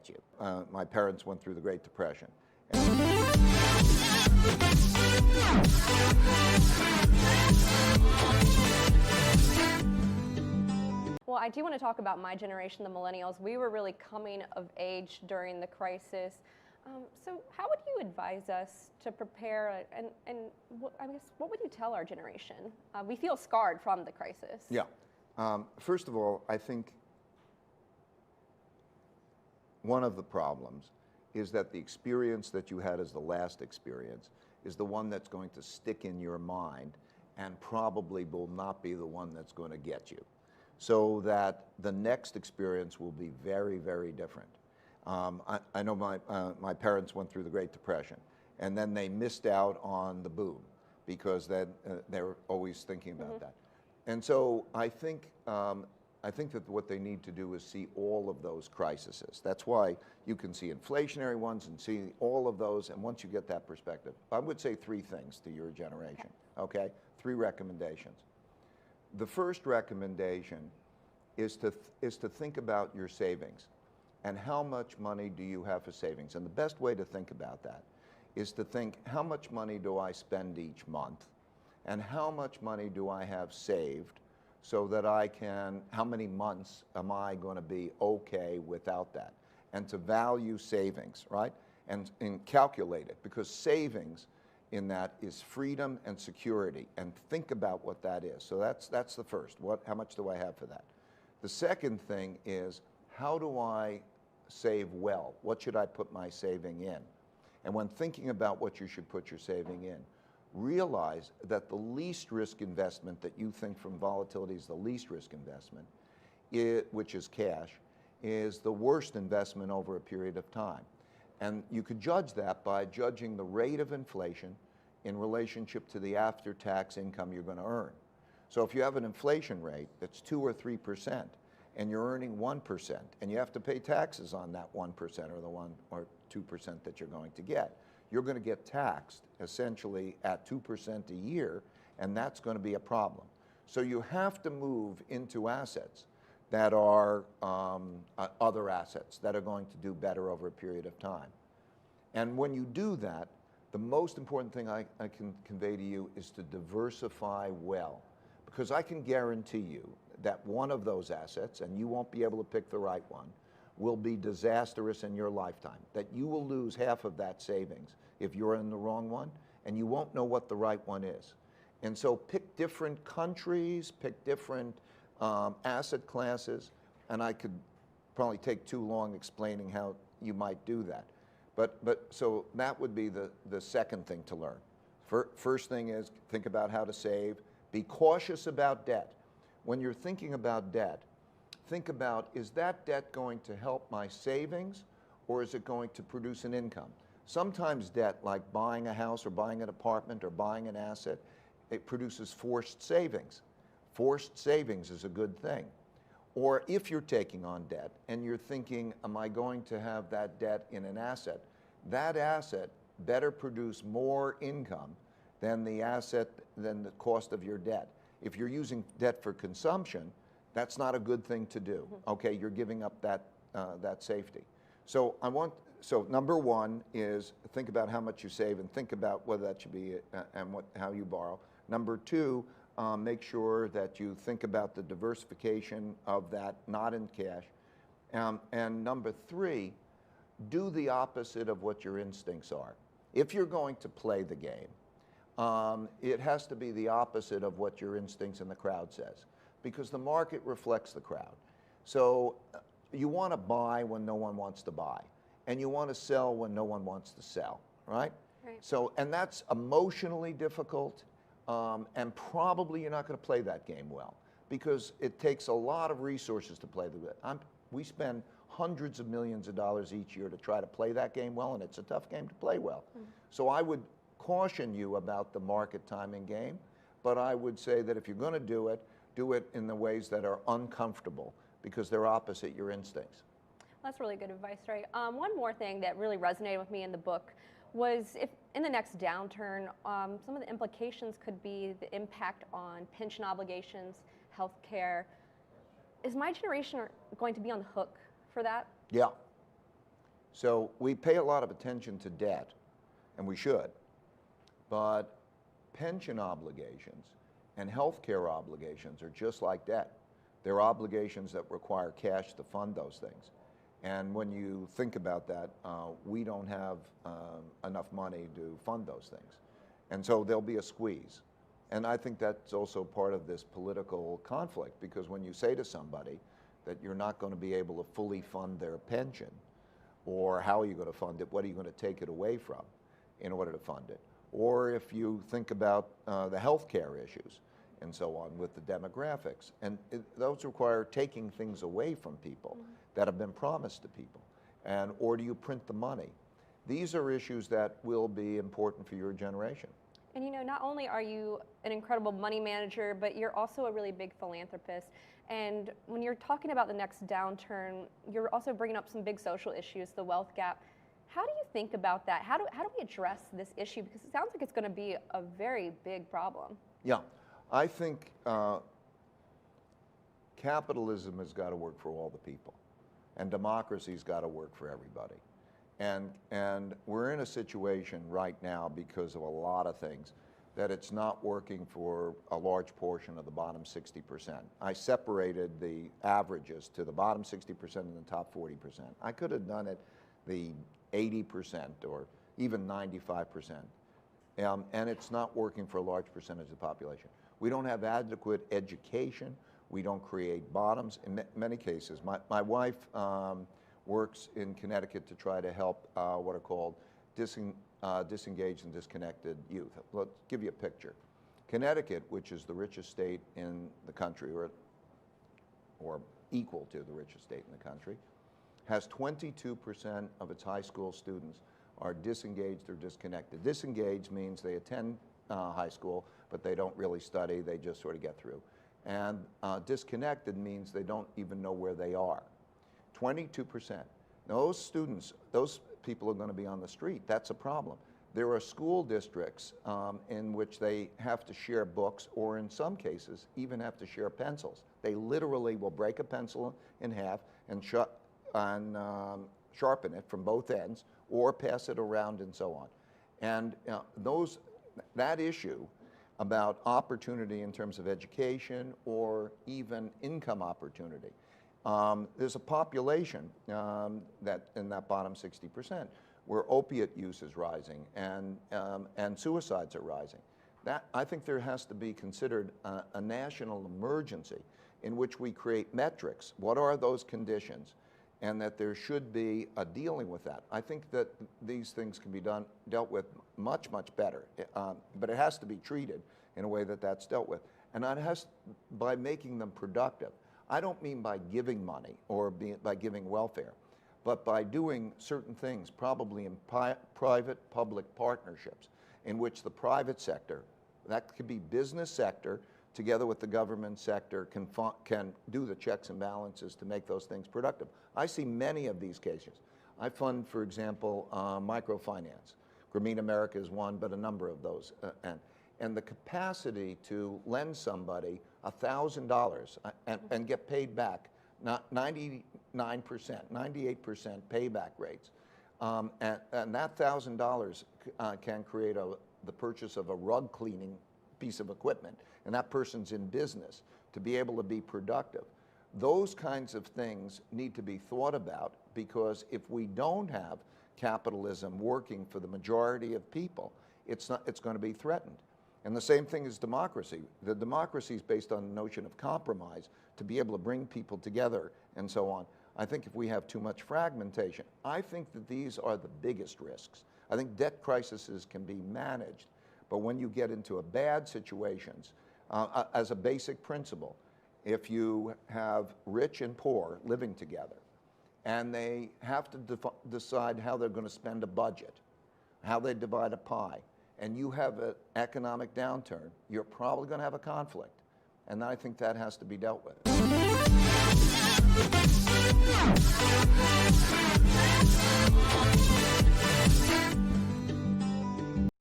get you. My parents went through the Great Depression. Well, I do want to talk about my generation, the millennials. We were really coming of age during the crisis. So how would you advise us to prepare, and I guess, what would you tell our generation? We feel scarred from the crisis. Yeah. First of all, I think one of the problems is that the experience that you had as the last experience is the one that's going to stick in your mind and probably will not be the one that's going to get you. So that the next experience will be very, very different. I know my parents went through the Great Depression, and then they missed out on the boom because they were always thinking about that. And so I think that what they need to do is see all of those crises. That's why you can see inflationary ones and see all of those, and once you get that perspective, I would say three things to your generation, okay? Three recommendations. The first recommendation is to think about your savings and how much money do you have for savings. And the best way to think about that is to think, how much money do I spend each month and how much money do I have saved so that I can, how many months am I going to be okay without that? And to value savings, right? And calculate it, because savings in that is freedom and security, and think about what that is. So that's the first. How much do I have for that? The second thing is, how do I save well? What should I put my saving in? And when thinking about what you should put your saving in, realize that the least risk investment that you think from volatility is the least risk investment, which is cash, is the worst investment over a period of time. And you could judge that by judging the rate of inflation in relationship to the after-tax income you're going to earn. So if you have an inflation rate that's 2 or 3% and you're earning 1% and you have to pay taxes on that 1% or the 1 or 2% that you're going to get, you're going to get taxed essentially at 2% a year, and that's going to be a problem. So you have to move into assets that are other assets that are going to do better over a period of time. And when you do that, the most important thing I can convey to you is to diversify well, because I can guarantee you that one of those assets, and you won't be able to pick the right one, will be disastrous in your lifetime, that you will lose half of that savings if you're in the wrong one, and you won't know what the right one is. And so pick different countries, pick different asset classes, and I could probably take too long explaining how you might do that. But so that would be the second thing to learn. First thing is think about how to save. Be cautious about debt. When you're thinking about debt, think about, is that debt going to help my savings, or is it going to produce an income? Sometimes debt, like buying a house or buying an apartment or buying an asset, it produces forced savings. Forced savings is a good thing. Or if you're taking on debt and you're thinking, am I going to have that debt in an asset? That asset better produce more income than the cost of your debt. If you're using debt for consumption, that's not a good thing to do. Okay, you're giving up that safety. So number one is think about how much you save and think about whether that should be how you borrow. Number two, make sure that you think about the diversification of that, not in cash. And number three, do the opposite of what your instincts are. If you're going to play the game, it has to be the opposite of what your instincts and the crowd says, because the market reflects the crowd. So you want to buy when no one wants to buy, and you want to sell when no one wants to sell, right? So, and that's emotionally difficult, and probably you're not going to play that game well, because it takes a lot of resources to play the game. We spend hundreds of millions of dollars each year to try to play that game well, and it's a tough game to play well. So I would caution you about the market timing game, but I would say that if you're going to do it in the ways that are uncomfortable, because they're opposite your instincts. That's really good advice, Ray. One more thing that really resonated with me in the book was, if in the next downturn, some of the implications could be the impact on pension obligations, health care. Is my generation going to be on the hook for that? Yeah. So we pay a lot of attention to debt, and we should, but pension obligations and health care obligations are just like debt. They're obligations that require cash to fund those things. And when you think about that, we don't have enough money to fund those things. And so there'll be a squeeze. And I think that's also part of this political conflict, because when you say to somebody that you're not going to be able to fully fund their pension, or how are you going to fund it, what are you going to take it away from in order to fund it? Or if you think about the health care issues and so on with the demographics, and those require taking things away from people that have been promised to people, and or do you print the money? These are issues that will be important for your generation. And you know, not only are you an incredible money manager, but you're also a really big philanthropist. And when you're talking about the next downturn, you're also bringing up some big social issues, the wealth gap. How do you think about that? How do we address this issue? Because it sounds like it's going to be a very big problem. Yeah, I think capitalism has got to work for all the people, and democracy's got to work for everybody. And we're in a situation right now, because of a lot of things, that it's not working for a large portion of the bottom 60%. I separated the averages to the bottom 60% and the top 40%. I could have done it the 80% or even 95%. And it's not working for a large percentage of the population. We don't have adequate education. We don't create bottoms. In many cases, my wife works in Connecticut to try to help what are called disengaged and disconnected youth. Let's give you a picture. Connecticut, which is the richest state in the country, or equal to the richest state in the country, has 22% of its high school students are disengaged or disconnected. Disengaged means they attend high school, but they don't really study, they just sort of get through. And disconnected means they don't even know where they are. 22%. Those students, those people are going to be on the street. That's a problem. There are school districts in which they have to share books, or in some cases even have to share pencils. They literally will break a pencil in half and sharpen it from both ends, or pass it around and so on. And that issue about opportunity in terms of education or even income opportunity. There's a population that in that bottom 60% where opiate use is rising and suicides are rising. I think there has to be considered a national emergency in which we create metrics. What are those conditions? And that there should be a dealing with that. I think that these things can be dealt with much, much better, but it has to be treated in a way that that's dealt with. And that has, by making them productive. I don't mean by giving money or by giving welfare, but by doing certain things, probably in private-public partnerships, in which the private sector, that could be business sector, together with the government sector, can do the checks and balances to make those things productive. I see many of these cases. I fund, for example, microfinance. Grameen America is one, but a number of those. And the capacity to lend somebody $1,000 and get paid back, not 99%, 98% payback rates. And that $1,000 can create the purchase of a rug cleaning piece of equipment, and that person's in business to be able to be productive. Those kinds of things need to be thought about, because if we don't have capitalism working for the majority of people, it's going to be threatened. And the same thing is democracy. The democracy is based on the notion of compromise to be able to bring people together and so on. I think if we have too much fragmentation, I think that these are the biggest risks. I think debt crises can be managed, but when you get into bad situations, as a basic principle, if you have rich and poor living together, and they have to decide how they're going to spend a budget, how they divide a pie, and you have an economic downturn, you're probably going to have a conflict. And I think that has to be dealt with.